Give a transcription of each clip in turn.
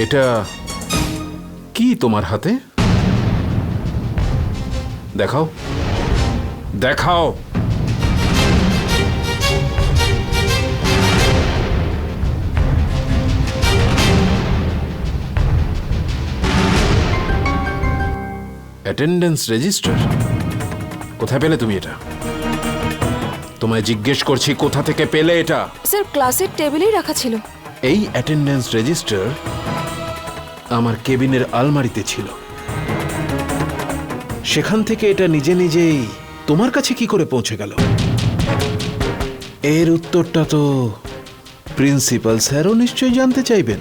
এটা কি তোমার হাতে? দেখাও দেখাও। Attendance register? কোথায় পেলে তুমি এটা? তোমায় জিজ্ঞেস করছি কোথা থেকে পেলে এটা? স্যার ক্লাসের টেবিলেই রাখা ছিল। এই অ্যাটেন্ডেন্স রেজিস্টার আমার কেবিনের আলমারিতে ছিল। সেখান থেকে এটা নিজে নিজেই তোমার কাছে কি করে পৌঁছে গেল? এর উত্তরটা তো প্রিন্সিপাল স্যারও নিশ্চয়ই জানতে চাইবেন।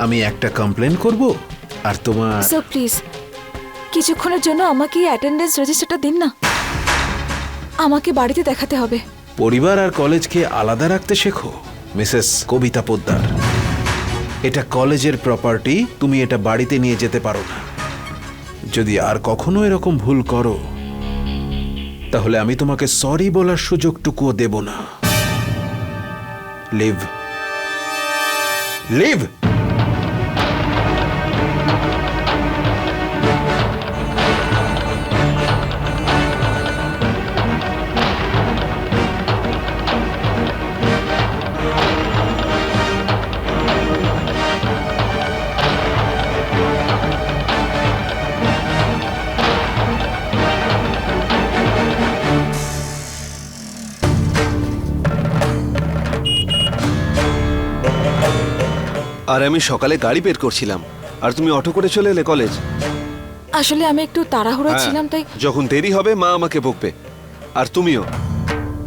আমি একটা কমপ্লেন করব আর তোমার। স্যার প্লিজ কিছুক্ষণের জন্য আমাকে এই অ্যাটেন্ডেন্স রেজিস্টারটা দিন না, আমাকে বাড়িতে দেখাতে হবে। পরিবার আর কলেজকে আলাদা রাখতে শেখো মিসেস কবিতা পোদ্দার। এটা কলেজের প্রপার্টি, তুমি এটা বাড়িতে নিয়ে যেতে পারো না। যদি আর কখনো এরকম ভুল করো তাহলে আমি তোমাকে সরি বলার সুযোগটুকুও দেব না। Leave leave. আর আমি সকালে গাড়ি বের করছিলাম আর তুমি অটো করে চলে এলে কলেজ। আসলে আমি একটু তাড়াহুড়ো ছিলাম তাই। যখন দেরি হবে মা আমাকে বকবে, আর তুমিও।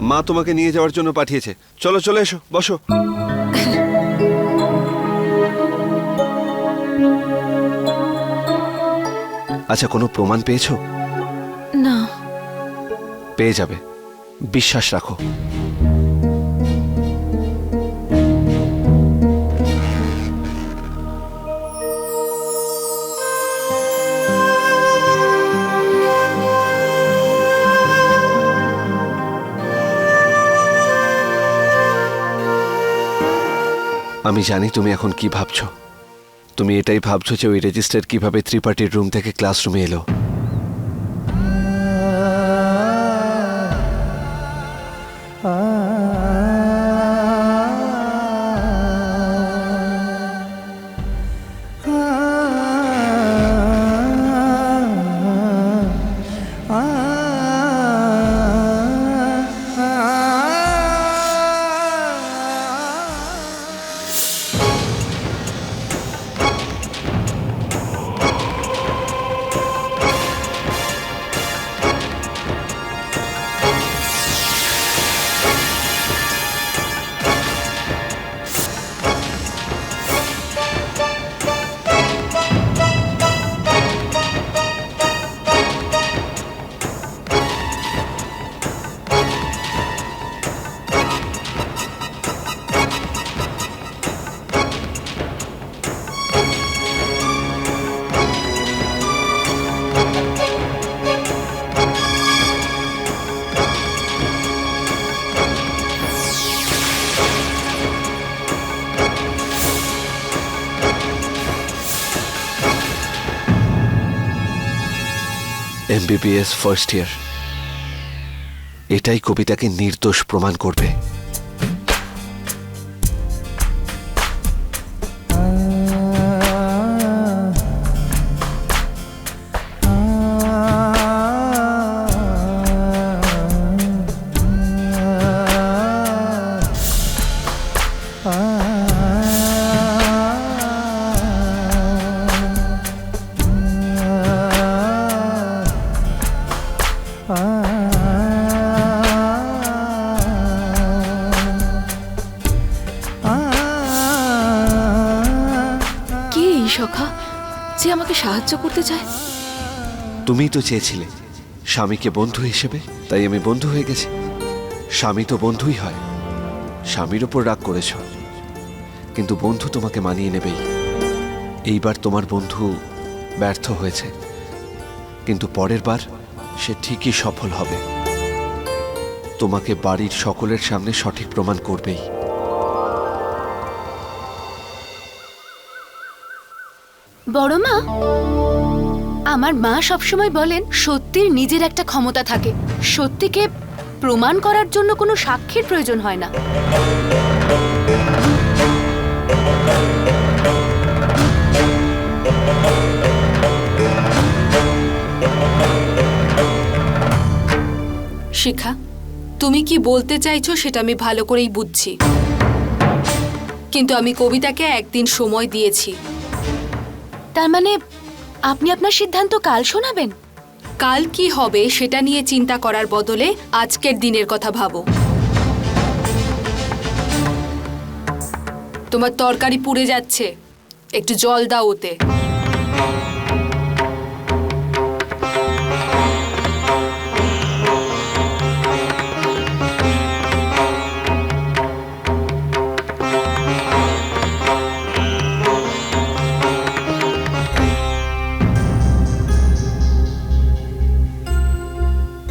মা তোমাকে নিয়ে যাওয়ার জন্য পাঠিয়েছে। চলো চলে এসো, বসো। আচ্ছা, কোনো প্রমাণ পেয়েছো? না। পেয়ে যাবে, বিশ্বাস রাখো। আমি জানি তুমি এখন কি ভাবছো। তুমি এটাই ভাবছো যে ওই রেজিস্টার কিভাবে ত্রিপাঠীর রুম থেকে ক্লাসরুমে এলো। MBBS ফার্স্ট ইয়ার, এটাই কবিতাকে নির্দোষ প্রমাণ করবে। সখা যে আমাকে সাহায্য করতে চায়। তুমি তো চেয়েছিলে স্বামীকে বন্ধু হিসেবে, তাই আমি বন্ধু হয়ে গেছি। স্বামী তো বন্ধুই হয়। স্বামীর ওপর রাগ করেছ, কিন্তু বন্ধু তোমাকে মানিয়ে নেবেই। এইবার তোমার বন্ধু ব্যর্থ হয়েছে, কিন্তু পরের বার সে ঠিকই সফল হবে। তোমাকে বাড়ির সকলের সামনে সঠিক প্রমাণ করবেই। বড় মা, আমার মা সবসময় বলেন সত্যির নিজের একটা ক্ষমতা থাকে, সত্যিকে প্রমাণ করার জন্য কোনো সাক্ষীর প্রয়োজন হয় না। শিখা, তুমি কি বলতে চাইছো সেটা আমি ভালো করেই বুঝছি, কিন্তু আমি কবিতাকে একদিন সময় দিয়েছি। তার মানে আপনি আপনার সিদ্ধান্ত কাল শোনাবেন? কাল কি হবে সেটা নিয়ে চিন্তা করার বদলে আজকের দিনের কথা ভাবো। তোমার তরকারি পুড়ে যাচ্ছে, একটু জল দাও ওতে।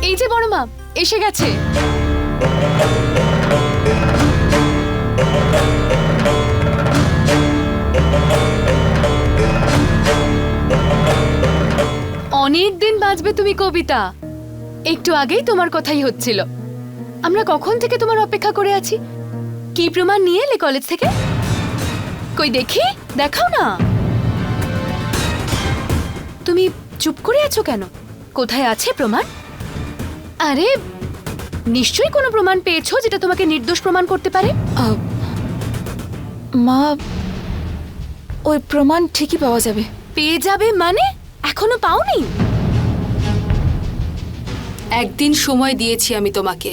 এই যে বড় মা এসে গেছে। অনেক দিন বাঁচবে তুমি কবিতা। একটু আগেই তোমার কথাই হচ্ছিল। আমরা কখন থেকে তোমার অপেক্ষা করে আছি। কি প্রমাণ নিয়ে এলে কলেজ থেকে? কই দেখি, দেখাও না। তুমি চুপ করে আছো কেন? কোথায় আছে প্রমাণ? আরে নিশ্চয়ই কোনো প্রমাণ পেয়েছো যেটা তোমাকে নির্দোষ প্রমাণ করতে পারে। মা, ওই প্রমাণ ঠিকই পাওয়া যাবে। পেয়ে যাবে মানে? এখনো পাওনি? একদিন সময় দিয়েছি আমি তোমাকে।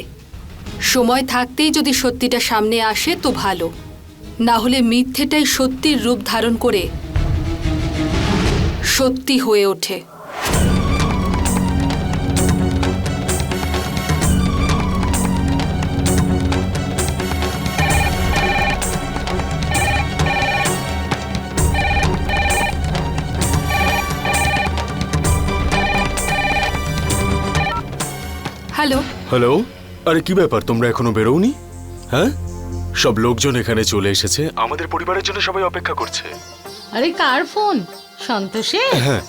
সময় থাকতেই যদি সত্যিটা সামনে আসে তো ভালো, না হলে মিথ্যেটাই সত্যির রূপ ধারণ করে সত্যি হয়ে ওঠে। হ্যালো। হ্যালো, আরে কি ব্যাপার, তোমরা এখনো বেরোওনি? হ্যাঁ, সব লোকজন এখানে চলে এসেছে, আমাদের পরিবারের জন্য সবাই অপেক্ষা করছে। আরে কার ফোন? সন্তোষে? হ্যাঁ।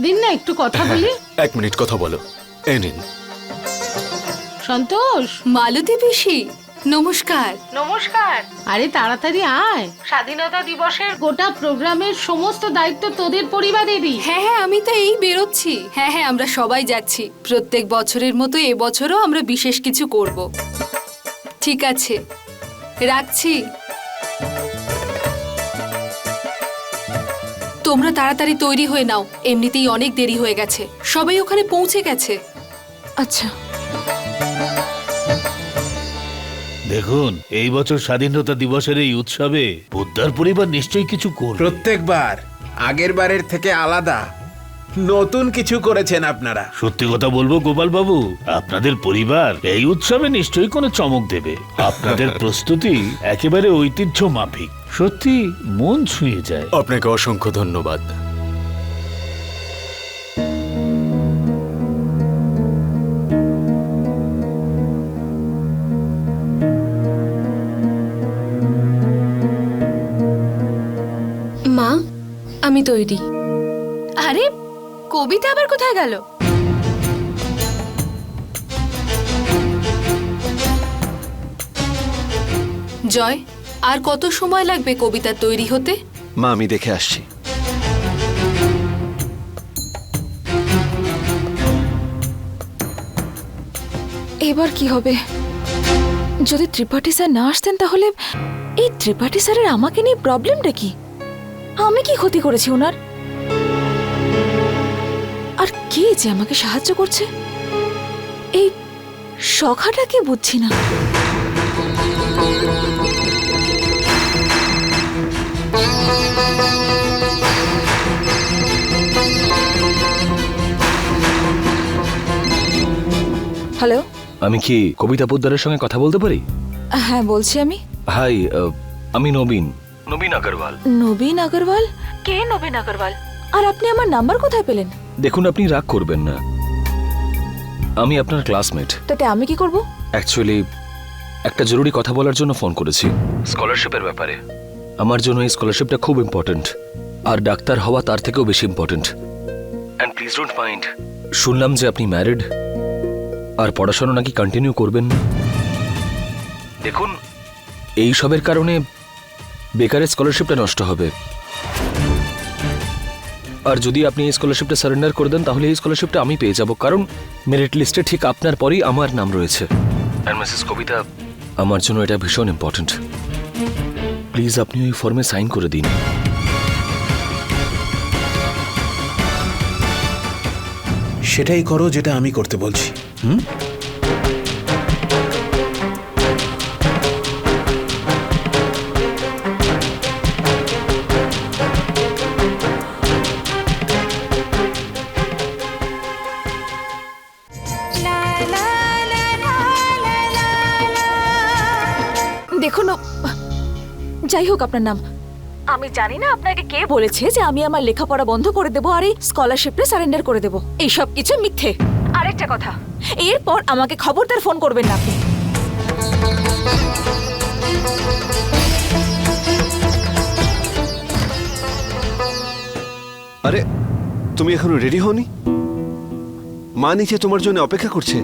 দিন না একটু কথা বলি। এক মিনিট কথা বলো, এই নিন। সন্তোষ, মালতী পিসি, নমস্কার। নমস্কার। আরে তাড়াতাড়ি আয়, স্বাধীনতা দিবসের গোটা প্রোগ্রামের সমস্ত দায়িত্ব তোদের পরিবারেরই। হ্যাঁ হ্যাঁ, আমি তো এই বেরোচ্ছি। হ্যাঁ হ্যাঁ, আমরা সবাই যাচ্ছি। প্রত্যেক বছরের মতো এবছরও আমরা বিশেষ কিছু করব। ঠিক আছে, রাখছি। তোমরা তাড়াতাড়ি তৈরি হয়ে নাও, এমনিতেই অনেক দেরি হয়ে গেছে। সবাই ওখানে পৌঁছে গেছে। আচ্ছা, দেখুন, এই বছর স্বাধীনতা দিবসের এই উৎসবে পোদ্দার পরিবার নিশ্চয়ই কিছু করবে। প্রত্যেকবার আগের বারের থেকে আলাদা নতুন কিছু করেছেন আপনারা। সত্যি কথা বলবো গোপাল বাবু, আপনাদের পরিবার এই উৎসবে নিশ্চয়ই কোনো চমক দেবে। আপনাদের প্রস্তুতি একেবারে ঐতিহ্য মাফিক, সত্যি মন ছুঁয়ে যায়। আপনাকে অসংখ্য ধন্যবাদ। মা, আমি তৈরি। আরে কবিতা আবার কোথায় গেল? জয়, আর কত সময় লাগবে কবিতা তৈরি হতে? মা, আমি দেখে আসছি। এবার কি হবে? যদি ত্রিপাঠী স্যার না আসতেন তাহলে এই ত্রিপাঠী স্যারের আমাকে নিয়ে প্রবলেমটা কি? আমি কি ক্ষতি করেছি ওনার? আর কে যে আমাকে সাহায্য করছে? এই সখাটাকে বুঝছি না। হ্যালো, আমি কি কবিতা পোদ্দারের সঙ্গে কথা বলতে পারি? হ্যাঁ বলছি আমি। হাই, আমি নবীন আগরওয়াল। নবীন আগরওয়াল? কে নবীন আগরওয়াল? আর আপনি আমার নাম্বার কোথায় পেলেন? দেখুন, আপনি রাগ করবেন না, আমি আপনার ক্লাসমেট। তাতে আমি কি করব? অ্যাকচুয়ালি একটা জরুরি কথা বলার জন্য ফোন করেছি, স্কলারশিপের ব্যাপারে। আমার জন্য এই স্কলারশিপটা খুব ইম্পর্ট্যান্ট। আর ডাক্তার হওয়া তার থেকেও বেশি important. And please don't mind, শুনলাম যে আপনি ম্যারিড আর পড়াশোনা নাকি কন্টিনিউ করবেন না। দেখুন, এই সবের কারণে বেকারের স্কলারশিপটা নষ্ট হবে। আর যদি আপনি এই স্কলারশিপটা সারেন্ডার করে দেন তাহলে এই স্কলারশিপটা আমি পেয়ে যাব, কারণ মেরিট লিস্টে ঠিক আপনার পরেই আমার নাম রয়েছে। আর মিসেস কবিতা, আমার জন্য এটা ভীষণ ইম্পর্টেন্ট। প্লিজ আপনি ওই ফর্মে সাইন করে দিন। সেটাই করো যেটা আমি করতে বলছি। হুম? দেখুন, যাই হোক আপনার নাম, আমি জানি না আপনাকে কে বলেছে যে আমি আমার লেখাপড়া বন্ধ করে দেবো আর এই স্কলারশিপটা সারেন্ডার করে দেবো। এই সব কিছু মিথ্যে। আরেকটা কথা, এরপর আমাকে খবরদার ফোন করবেন না আপনি। আরে তুমি এখনো রেডি হওনি? মা নিচে তোমার জন্য অপেক্ষা করছে।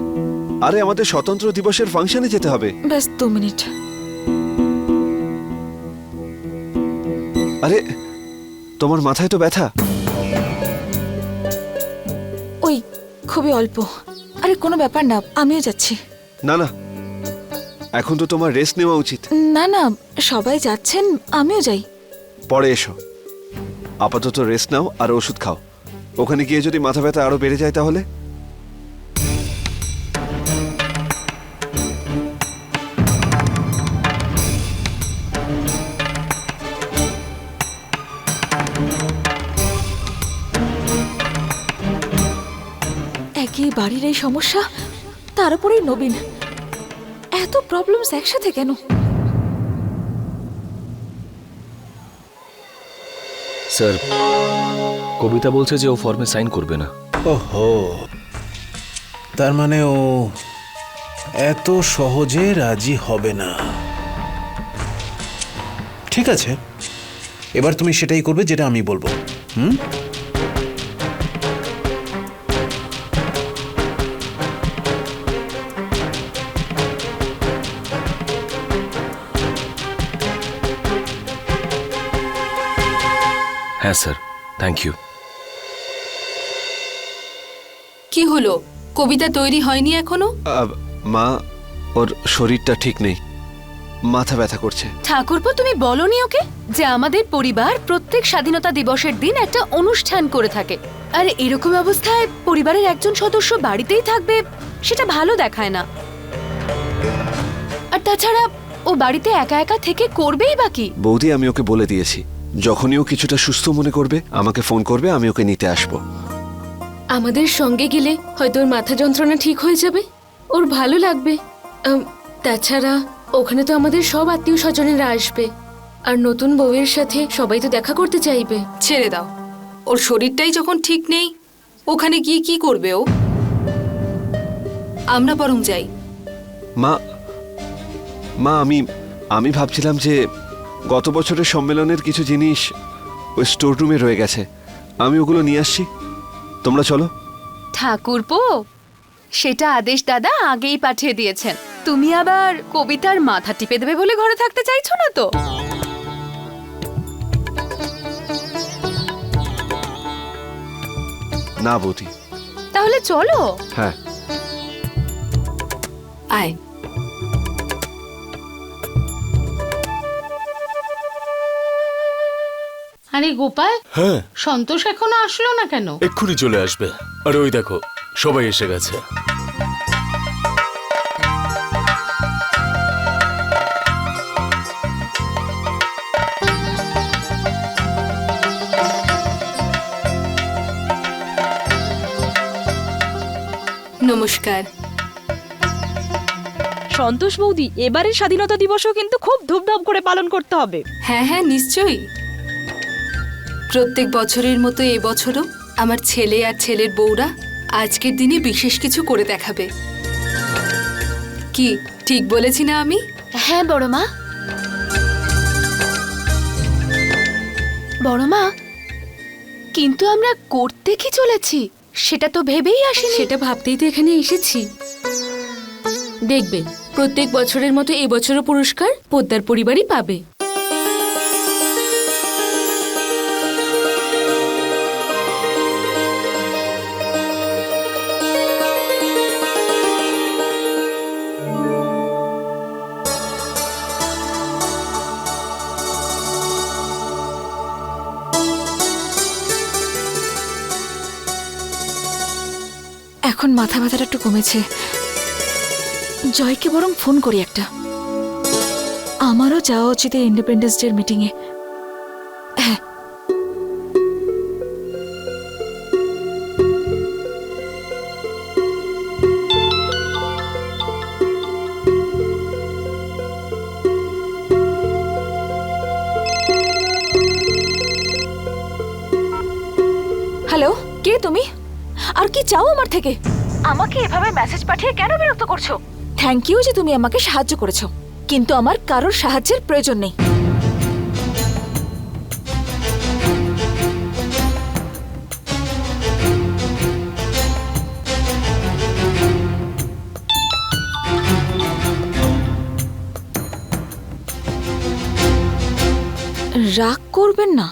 আরে আমাদের স্বতন্ত্র দিবসের ফাংশনে যেতে হবে। ব্যাস 2 মিনিট। আরে তোমার মাথায় তো ব্যথা। ওই খুবই অল্প। আরে কোনো ব্যাপার না, আমিও যাচ্ছি। না না, এখন তো তোমার রেস্ট নেওয়া উচিত। না না, সবাই যাচ্ছেন, আমিও যাই। পরে এসো, আপাতত রেস্ট নাও আর ওষুধ খাও। ওখানে গিয়ে যদি মাথা ব্যথা আরো বেড়ে যায় তাহলে? একই বাড়ির এই সমস্যা, তার উপরেই নবীন। এত প্রবলেমস একসাথে কেন? স্যার, কবিতা বলছে যে ও ফর্মে সাইন করবে না। ওহো, তার মানে ও এত সহজে রাজি হবে না। ঠিক আছে, এবার তুমি সেটাই করবে যেটা আমি বলবো। হুম? হ্যাঁ স্যার, থ্যাংক ইউ। কি হলো, কবিতা তৈরি হয়নি এখনো? মা, ওর শরীরটা ঠিক নেই, মাথা ব্যথা করছে। ঠাকুরপো, তুমি বলনি ওকে যে আমাদের পরিবার প্রত্যেক স্বাধীনতা দিবসের দিন একটা অনুষ্ঠান করে থাকে, আর এরকম অবস্থায় পরিবারের একজন সদস্য বাড়িতেই থাকবে, সেটা ভালো দেখায় না। আর তাছাড়া ও বাড়িতে একা একা থেকে করবেই বা কি? বৌদি, আমি ওকে বলে দিয়েছি, যখনই ও কিছুটা সুস্থ মনে করবে আমাকে ফোন করবে, আমি ওকে নিতে আসবো। আমাদের সঙ্গে গেলে হয়তো ওর মাথা যন্ত্রণা ঠিক হয়ে যাবে, ওর ভালো লাগবে। তাছাড়া ওখানে তো আমাদের সব আত্মীয় স্বজনেরা আসবে, আর নতুন বউয়ের সাথে সবাই তো দেখা করতে চাইবে। ছেড়ে দাও, ওর শরীরটাই যখন ঠিক নেই, ওখানে গিয়ে কি করবে ও? আমরা বরং যাই। মা, আমি ভাবছিলাম যে গত বছরের সম্মেলনের কিছু জিনিস ওই স্টোর রুমে রয়ে গেছে, আমি ওগুলো নিয়ে আসছি, তোমরা চলো। ঠাকুরপো, সেটা আদেশ দাদা আগেই পাঠিয়ে দিয়েছেন। তুমি আবার কবিতার মাথা টিপে দেবে বলে ঘরে থাকতে চাইছো না তো? না বৌদি। তাহলে চলো। হ্যাঁ, আয়। আরে গোপাল, হ্যাঁ, সন্তোষ এখনো আসলো না কেন? এক্ষুনি চলে আসবে। আর ওই দেখো, সবাই এসে গেছে। নমস্কার। সন্তোষ বৌদি, এবারের স্বাধীনতা দিবসও কিন্তু খুব ধুমধাম করে পালন করতে হবে। হ্যাঁ হ্যাঁ, নিশ্চয়ই। প্রত্যেক বছরের মতো এবছরও আমার ছেলে আর ছেলের বউরা আজকের দিনে বিশেষ কিছু করে দেখাবে। কি ঠিক বলেছি না আমি? হ্যাঁ বড় মা। বড় মা, কিন্তু আমরা করতে কি চলেছি সেটা তো ভেবেই আসিনি। সেটা ভাবতেই তো এখানে এসেছি। দেখবে, প্রত্যেক বছরের মতো এবছরও পুরস্কার পোদ্দার পরিবারই পাবে। এখন মাথা ব্যথাটা একটু কমেছে। জয়কে বরং ফোন করি একটা। আমারও যাওয়া উচিত ইন্ডিপেন্ডেন্স ডের মিটিংয়ে। হ্যাঁ, হ্যালো, কে তুমি? আর কি চাও আমার থেকে? আমাকে এভাবে মেসেজ পাঠিয়ে কেন বিরক্ত করছো? থ্যাংক ইউ যে তুমি আমাকে সাহায্য করেছো, কিন্তু আমার কারোর সাহায্যের প্রয়োজন নেই। রাগ করবেন না।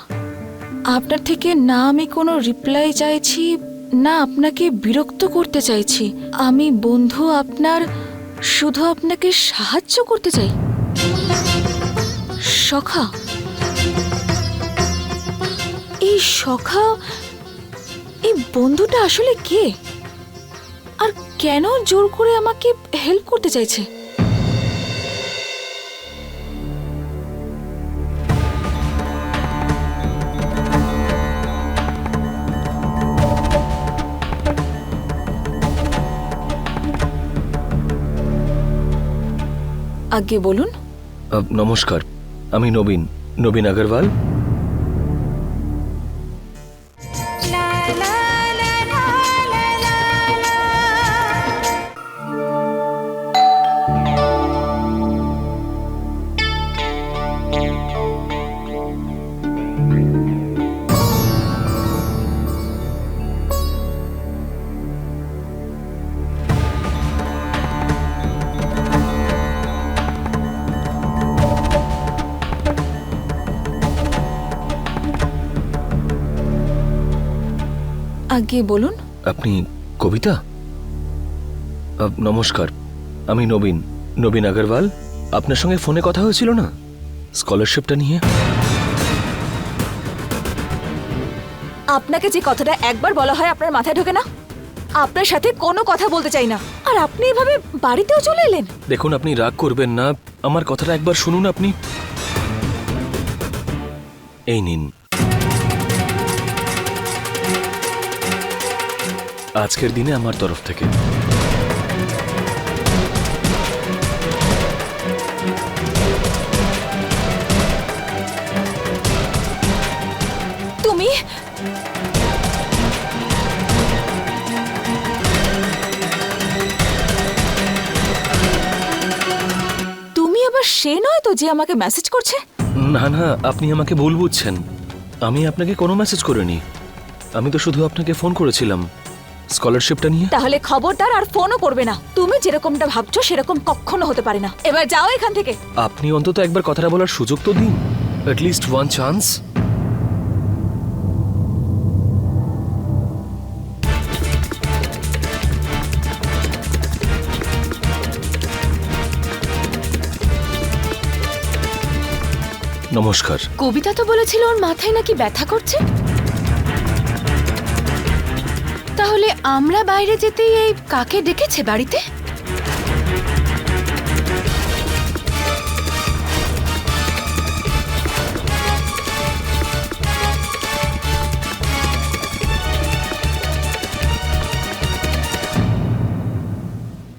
আপনার থেকে না আমি কোনো রিপ্লাই চাইছি, না আপনাকে বিরক্ত করতে চাইছি। আমি বন্ধু আপনার, শুধু আপনাকে সাহায্য করতে চাই। সখা, এই সখা, এই বন্ধুটা আসলে কে? আর কেন জোর করে আমাকে হেল্প করতে চাইছে? আগে বলুন। নমস্কার, আমি নবীন, নবীন আগরওয়াল। আগে বলুন। আপনি কবিতা? নমস্কার, আমি নবীন, নবীন আগরওয়াল। আপনার সঙ্গে ফোনে কথা হয়েছিল না স্কলারশিপটা নিয়ে? আপনাকে যে কথাটা একবার বলা হয় আপনার মাথায় ঢোকে না? আপনার সাথে কোনো কথা বলতে চাই না। আর আপনি এভাবে বাড়িতেও চলে এলেন। দেখুন, আপনি রাগ করবেন না, আমার কথাটা একবার শুনুন। আপনি এই নিন, আজকের দিনে আমার তরফ থেকে। তুমি তুমি আবার সে নয় তো যে আমাকে মেসেজ করছে? না না, আপনি আমাকে ভুল বুঝছেন। আমি আপনাকে কোনো মেসেজ করিনি, আমি তো শুধু আপনাকে ফোন করেছিলাম স্কলারশিপটা নিয়ে। তাহলে খবরদার আর ফোনও করবে না। তুমি যেরকমটা ভাবছো সেরকম কখনো হতে পারে না। এবার যাও এখান থেকে। আপনি অন্তত একবার কথাটা বলার সুযোগ তো দিন, অ্যাটলিস্ট ওয়ান চান্স। নমস্কার। কবিতা তো বলেছিল ওর মাথায় নাকি ব্যথা করছে। তাহলে আমরা বাইরে যেতেই এই কাকে ডেকেছে বাড়িতে?